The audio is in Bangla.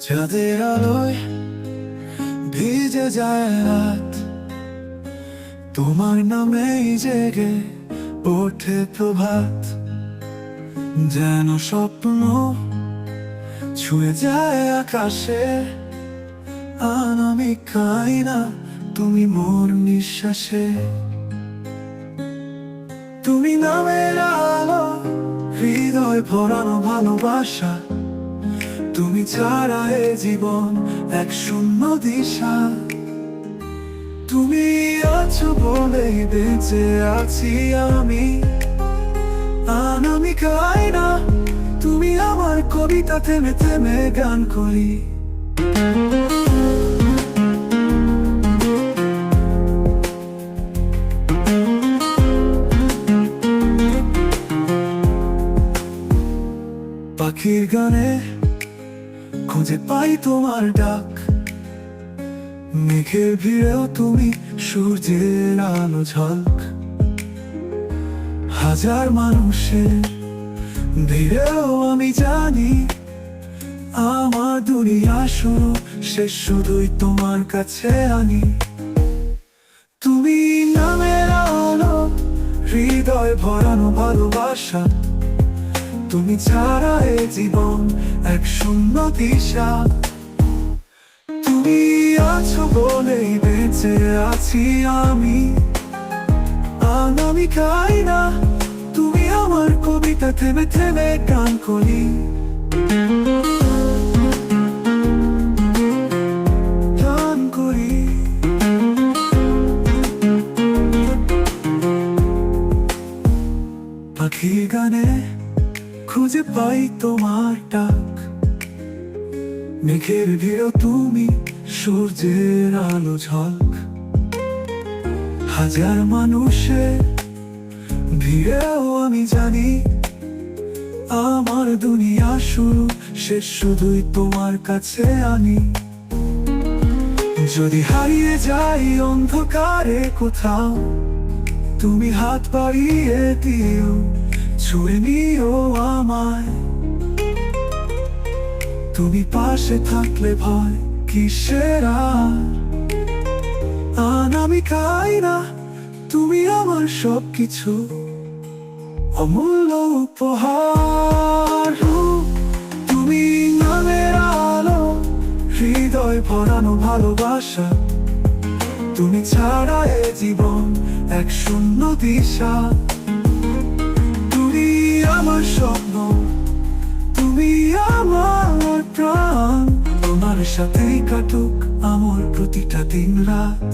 চাঁদের আলোয় ভিজে যায় রাত, তোমার নামেই জেগে ওঠে প্রভাত। যেন স্বপ্ন ছুঁয়ে যায় আকাশে, অনামিক আয়না তুমি মোর নিঃশ্বাসে। তুমি নামের আলো, হৃদয় ভরানো ভালোবাসা, তুমি ছাড়া এ জীবন এক শূন্য দিশা। তুমি আছো বলেই বেঁচে আছি আমি, অনামিক আয়না তুমি আমার কবিতা, থেমে থেমে গান করি। পাখির গানে খুঁজে পাই তোমার ডাক, মেঘের ভিড়েও তুমি সূর্যের আলো ঝলক। হাজার মানুষের ভিড়েও আমি জানি, আমার দুনিয়া শুরু শেষ শুধুই তোমার কাছে আনি। তুমি নামের আলো, হৃদয় ভরানো ভালোবাসা, তুমি ছাড়া এ জীবন এক শূন্য দিশা। তুমি আছো বলেই বেঁচে আছি আমি, অনামিক আয়না তুমি আমার কবিতা, থেমে থেমে গান করি। গান করি। পাখির গানে খুঁজে পাই তোমার ডাক, মেঘের ভিড়েও তুমি সূর্যের আলো ঝলক। হাজার মানুষের ভিড়েও আমি জানি, আমার দুনিয়া শুরু শেষ শুধুই তোমার কাছে আনি। যদি হারিয়ে যাই অন্ধকারে কোথাও, তুমি হাত বাড়িয়ে দিও, ছুঁয়ে নিও আমায়। তুমি পাশে থাকলে ভয় কিসের আর, অনামিক আয়না তুমি আমার সবকিছু, অমূল্য উপহার। তুমি নামের আলো, হৃদয় ভরানো ভালোবাসা, তুমি ছাড়া এ জীবন এক শূন্য দিশা। তুমি আমার স্বপ্ন, তুমি আমার প্রাণ, তোমার সাথেই কাটুক আমার প্রতিটা দিন রাত।